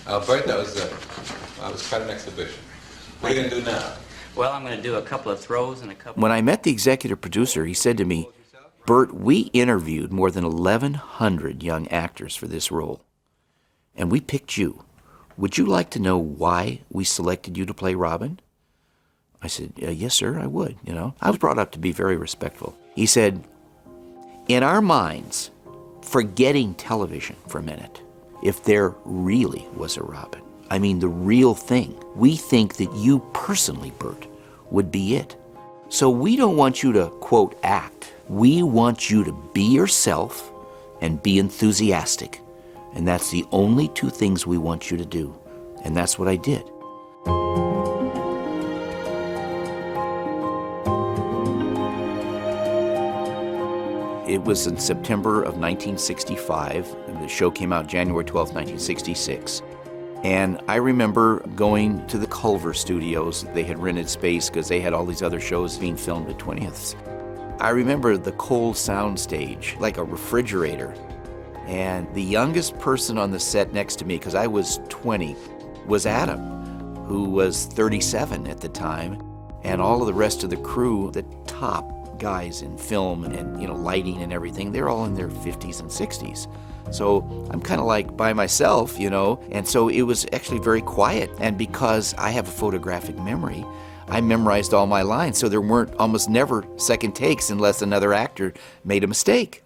Burt, that was quite an exhibition. What are you going to do now? Well, I'm going to do a couple of throws and a couple... When I met the executive producer, he said to me, Burt, we interviewed more than 1,100 young actors for this role, and we picked you. Would you like to know why we selected you to play Robin? I said, yes, sir, I would, you know. I was brought up to be very respectful. He said, in our minds, forgetting television for a minute, if there really was a Robin, I mean the real thing, we think that you personally, Burt, would be it. So we don't want you to, quote, act. We want you to be yourself and be enthusiastic. And that's the only two things we want you to do. And that's what I did. It was in September of 1965. And the show came out January 12, 1966. And I remember going to the Culver Studios. They had rented space because they had all these other shows being filmed at 20th. I remember the cold sound stage, like a refrigerator. And the youngest person on the set next to me, because I was 20, was Adam, who was 37 at the time. And all of the rest of the crew, the top guys in film and you know, lighting and everything, they're all in their 50s and 60s. So I'm kind of like by myself, you know, and so it was actually very quiet. And because I have a photographic memory, I memorized all my lines, so there weren't almost never second takes unless another actor made a mistake.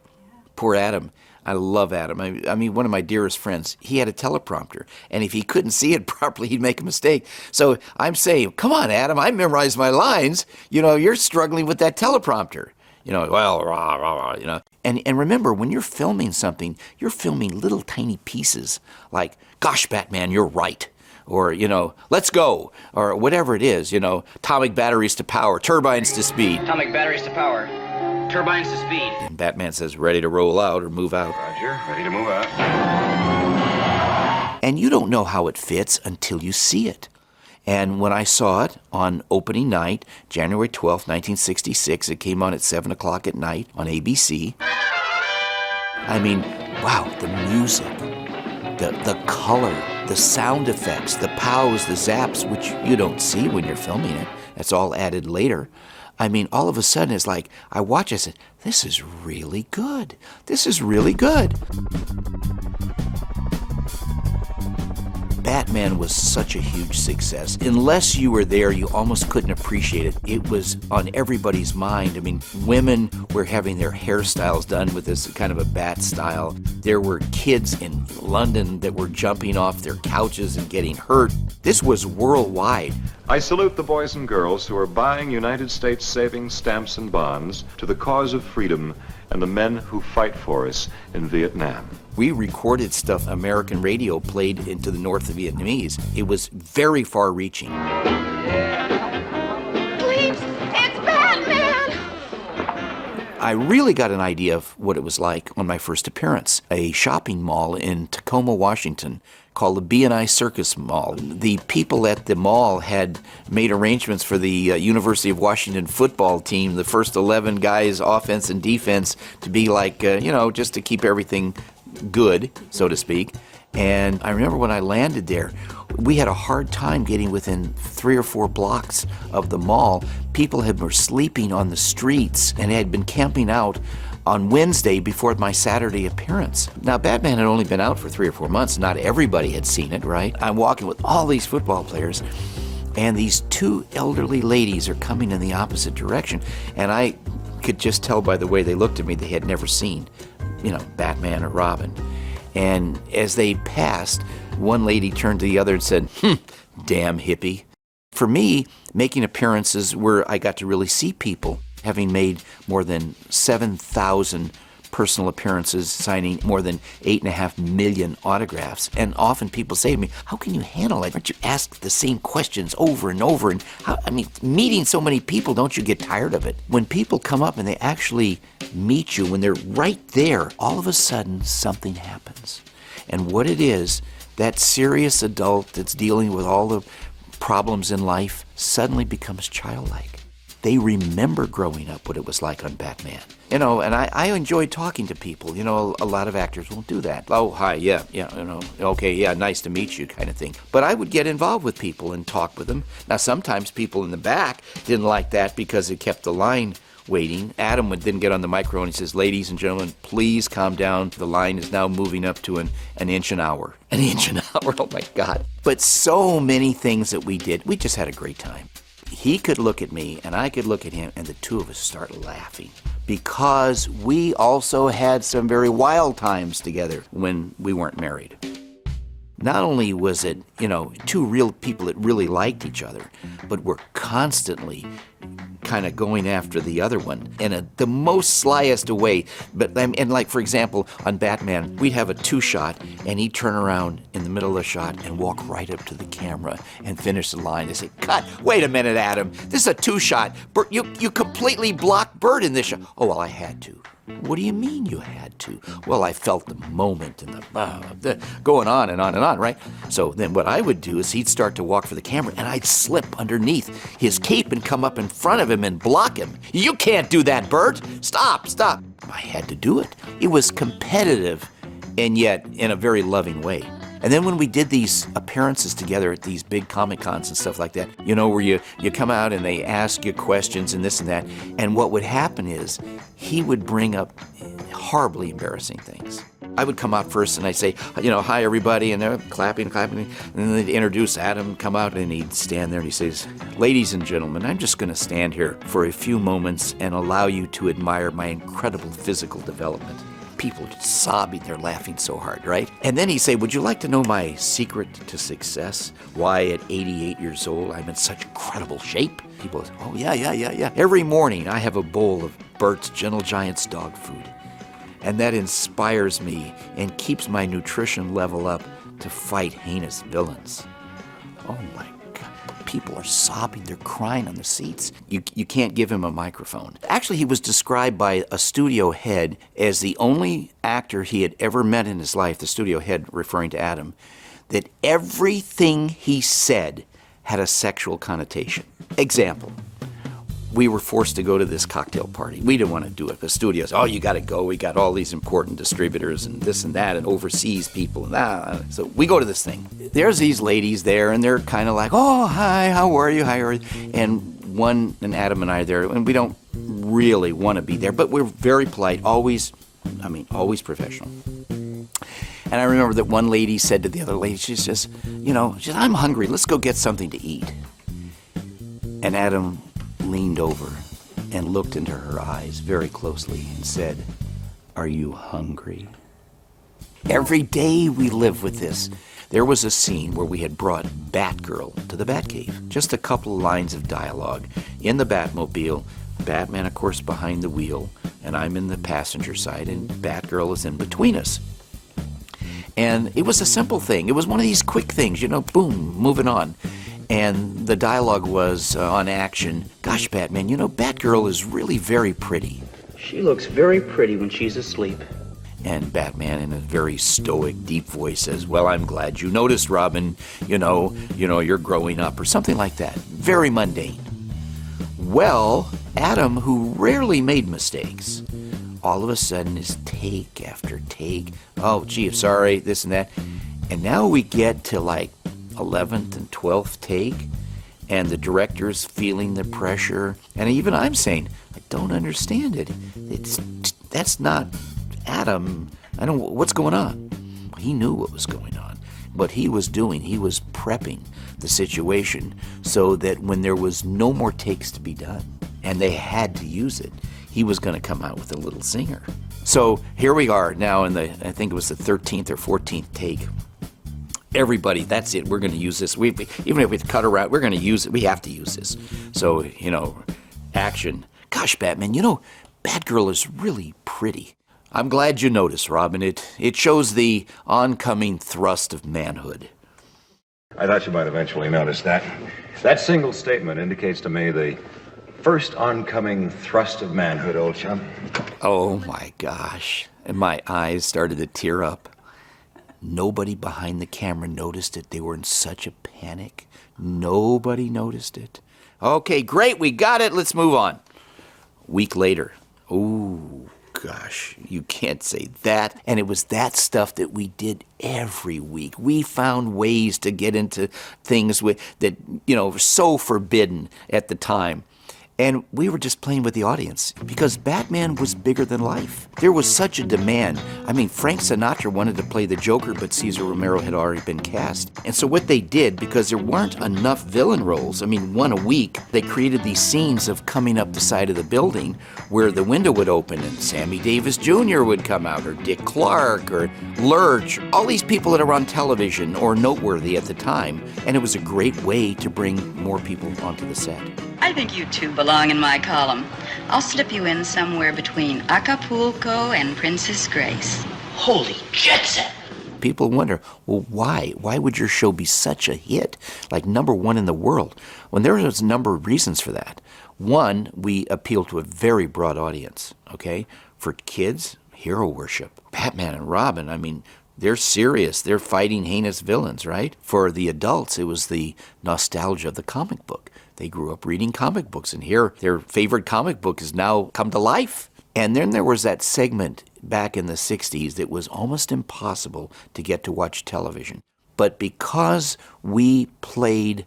Poor Adam. I love Adam. I mean, one of my dearest friends. He had a teleprompter, and if he couldn't see it properly, he'd make a mistake. So I'm saying, come on, Adam, I memorized my lines. You know, you're struggling with that teleprompter. You know, well, rah, rah, rah, you know. And remember, when you're filming something, you're filming little tiny pieces like, gosh, Batman, you're right. Or, you know, let's go. Or whatever it is, you know, atomic batteries to power, turbines to speed. Atomic batteries to power, turbines to speed. And Batman says, ready to roll out or move out. Roger, ready to move out. And you don't know how it fits until you see it. And when I saw it on opening night, January 12th, 1966, it came on at 7 o'clock at night on ABC. I mean, wow, the music, the color, the sound effects, the pows, the zaps, which you don't see when you're filming it. That's all added later. I mean, all of a sudden, it's like, I watch, I said, this is really good. This is really good. Batman was such a huge success. Unless you were there, you almost couldn't appreciate it. It was on everybody's mind. I mean, women were having their hairstyles done with this kind of a bat style. There were kids in London that were jumping off their couches and getting hurt. This was worldwide. I salute the boys and girls who are buying United States savings stamps and bonds to the cause of freedom and the men who fight for us in Vietnam. We recorded stuff American radio played into the North Vietnamese. It was very far-reaching. Please, it's Batman! I really got an idea of what it was like on my first appearance. A shopping mall in Tacoma, Washington, called the B&I Circus Mall. The people at the mall had made arrangements for the University of Washington football team, the first 11 guys, offense and defense, to be like, you know, just to keep everything good, so to speak. And I remember when I landed there, we had a hard time getting within 3 or 4 blocks of the mall. People were sleeping on the streets and had been camping out on Wednesday before my Saturday appearance. Now, Batman had only been out for 3 or 4 months. Not everybody had seen it, right? I'm walking with all these football players, and these 2 elderly ladies are coming in the opposite direction. And I could just tell by the way they looked at me, they had never seen, you know, Batman or Robin. And as they passed, one lady turned to the other and said, damn hippie. For me, making appearances where I got to really see people, having made more than 7,000 personal appearances, signing more than 8.5 million autographs. And often people say to me, how can you handle it? Aren't you asked the same questions over and over? And meeting so many people, don't you get tired of it? When people come up and they actually meet you, when they're right there, all of a sudden something happens. And what it is, that serious adult that's dealing with all the problems in life suddenly becomes childlike. They remember growing up what it was like on Batman. You know, and I enjoyed talking to people. You know, a lot of actors won't do that. Oh, hi, yeah, you know, okay, yeah, nice to meet you kind of thing. But I would get involved with people and talk with them. Now, sometimes people in the back didn't like that because it kept the line waiting. Adam would then get on the microphone and he says, ladies and gentlemen, please calm down. The line is now moving up to an inch an hour. An inch an hour, oh my God. But so many things that we did, we just had a great time. He could look at me and I could look at him and the two of us start laughing because we also had some very wild times together when we weren't married. Not only was it, you know, two real people that really liked each other, but were constantly kind of going after the other one in the most slyest of way. But, and like, for example, on Batman, we'd have a two-shot, and he'd turn around in the middle of the shot and walk right up to the camera and finish the line and say, cut, wait a minute, Adam, this is a two-shot. Burt, you completely blocked Burt in this shot. Oh, well, I had to. What do you mean you had to? Well, I felt the moment and the going on and on and on, right? So then what I would do is he'd start to walk for the camera and I'd slip underneath his cape and come up in front of him and block him. You can't do that, Burt. Stop. I had to do it. It was competitive and yet in a very loving way. And then when we did these appearances together at these big Comic Cons and stuff like that, you know, where you come out and they ask you questions and this and that, and what would happen is he would bring up horribly embarrassing things. I would come out first and I'd say, you know, hi everybody, and they're clapping, and then they'd introduce Adam, come out, and he'd stand there and he says, ladies and gentlemen, I'm just going to stand here for a few moments and allow you to admire my incredible physical development. People are sobbing, they're laughing so hard, right? And then he'd say, would you like to know my secret to success? Why at 88 years old I'm in such incredible shape? People say, oh yeah. Every morning I have a bowl of Burt's Gentle Giant's dog food. And that inspires me and keeps my nutrition level up to fight heinous villains. Oh my God. People are sobbing, they're crying on the seats. You can't give him a microphone. Actually, he was described by a studio head as the only actor he had ever met in his life, the studio head referring to Adam, that everything he said had a sexual connotation. Example, we were forced to go to this cocktail party. We didn't want to do it. The studio's, oh, you got to go. We got all these important distributors and this and that and overseas people. And that. So we go to this thing. There's these ladies there, and they're kind of like, oh, hi, how are you? And Adam and I are there, and we don't really want to be there, but we're very polite, always professional. And I remember that one lady said to the other lady, she says, I'm hungry. Let's go get something to eat. And Adam leaned over and looked into her eyes very closely and said, are you hungry? Every day we live with this. There was a scene where we had brought Batgirl to the Batcave. Just a couple of lines of dialogue. In the Batmobile, Batman, of course, behind the wheel, and I'm in the passenger side, and Batgirl is in between us. And it was a simple thing. It was one of these quick things, boom, moving on. And the dialogue was on action. Gosh, Batman, Batgirl is really very pretty. She looks very pretty when she's asleep. And Batman, in a very stoic, deep voice, says, well, I'm glad you noticed, Robin. You're growing up, or something like that. Very mundane. Well, Adam, who rarely made mistakes, all of a sudden is take after take. Oh, gee, sorry, this and that. And now we get to 11th and 12th take, and the director's feeling the pressure, and even I'm saying, I don't understand it. That's not Adam. What's going on? He knew what was going on. What he was doing, he was prepping the situation so that when there was no more takes to be done, and they had to use it, he was going to come out with a little zinger. So here we are now in I think it was the 13th or 14th take. Everybody, that's it. We're going to use this. Even if we cut her out, we're going to use it. We have to use this. So, action. Gosh, Batman, Batgirl is really pretty. I'm glad you noticed, Robin. It shows the oncoming thrust of manhood. I thought you might eventually notice that. That single statement indicates to me the first oncoming thrust of manhood, old chum. Oh, my gosh. And my eyes started to tear up. Nobody behind the camera noticed it. They were in such a panic. Nobody noticed it. Okay, great, we got it. Let's move on. Week later. Ooh, gosh, you can't say that. And it was that stuff that we did every week. We found ways to get into things that were so forbidden at the time. And we were just playing with the audience because Batman was bigger than life. There was such a demand. I mean, Frank Sinatra wanted to play the Joker, but Cesar Romero had already been cast. And so what they did, because there weren't enough villain roles, I mean, one a week, they created these scenes of coming up the side of the building where the window would open and Sammy Davis Jr. would come out, or Dick Clark, or Lurch, all these people that are on television or noteworthy at the time. And it was a great way to bring more people onto the set. I think you two belong in my column. I'll slip you in somewhere between Acapulco and Princess Grace. Holy jet set! People wonder, well, why? Why would your show be such a hit, like #1 in the world? When there was a number of reasons for that. One, we appeal to a very broad audience, okay? For kids, hero worship. Batman and Robin, I mean, they're serious. They're fighting heinous villains, right? For the adults, it was the nostalgia of the comic book. They grew up reading comic books, and here their favorite comic book has now come to life. And then there was that segment back in the 60s that was almost impossible to get to watch television. But because we played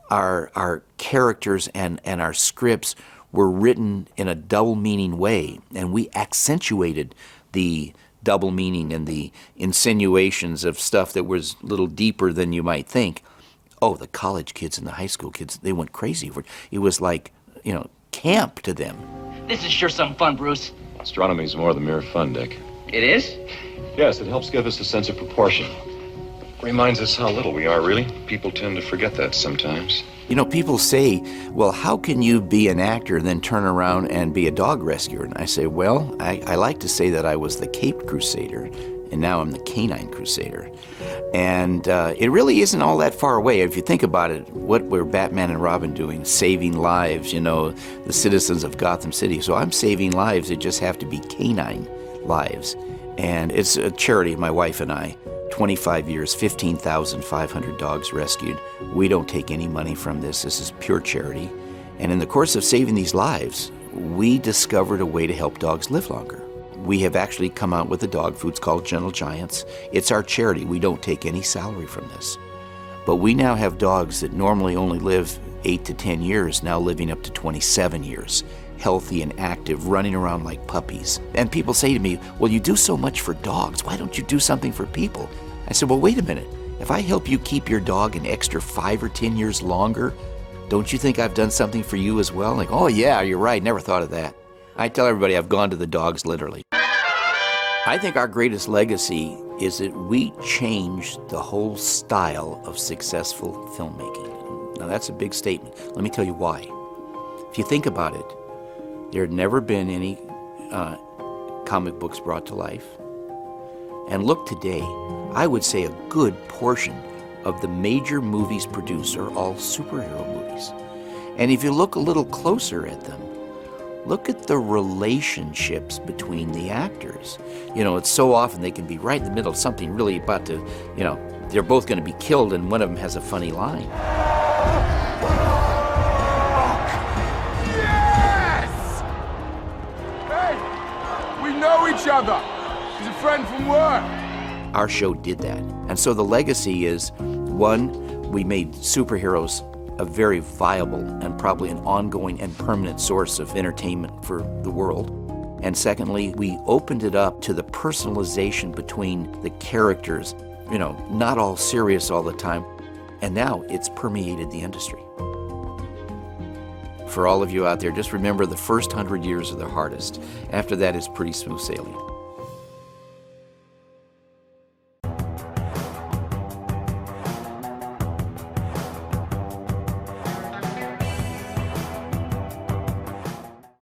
our characters and our scripts were written in a double meaning way, and we accentuated the double meaning and the insinuations of stuff that was a little deeper than you might think. Oh, the college kids and the high school kids, they went crazy for it. It was like, camp to them. This is sure some fun, Bruce. Astronomy's more than mere fun, Dick. It is? Yes, it helps give us a sense of proportion. Reminds us how little we are, really. People tend to forget that sometimes. People say, well, how can you be an actor and then turn around and be a dog rescuer? And I say, well, I like to say that I was the Caped Crusader, and now I'm the Canine Crusader. And it really isn't all that far away. If you think about it, what were Batman and Robin doing? Saving lives, the citizens of Gotham City. So I'm saving lives. It just have to be canine lives. And it's a charity, my wife and I. 25 years, 15,500 dogs rescued. We don't take any money from this. This is pure charity. And in the course of saving these lives, we discovered a way to help dogs live longer. We have actually come out with a dog food. It's called Gentle Giants. It's our charity. We don't take any salary from this. But we now have dogs that normally only live 8 to 10 years, now living up to 27 years, healthy and active, running around like puppies. And people say to me, well, you do so much for dogs. Why don't you do something for people? I said, well, wait a minute. If I help you keep your dog an extra 5 or 10 years longer, don't you think I've done something for you as well? Like, oh yeah, you're right. Never thought of that. I tell everybody I've gone to the dogs literally. I think our greatest legacy is that we changed the whole style of successful filmmaking. Now that's a big statement. Let me tell you why. If you think about it, there had never been any comic books brought to life. And look today, I would say a good portion of the major movies produced are all superhero movies. And if you look a little closer at them, look at the relationships between the actors. It's so often they can be right in the middle of something really about to, they're both going to be killed and one of them has a funny line. Yes! Hey, we know each other. He's a friend from work. Our show did that. And so the legacy is, one, we made superheroes a very viable and probably an ongoing and permanent source of entertainment for the world. And secondly, we opened it up to the personalization between the characters, not all serious all the time. And now it's permeated the industry. For all of you out there, just remember the first 100 years are the hardest. After that, it's pretty smooth sailing.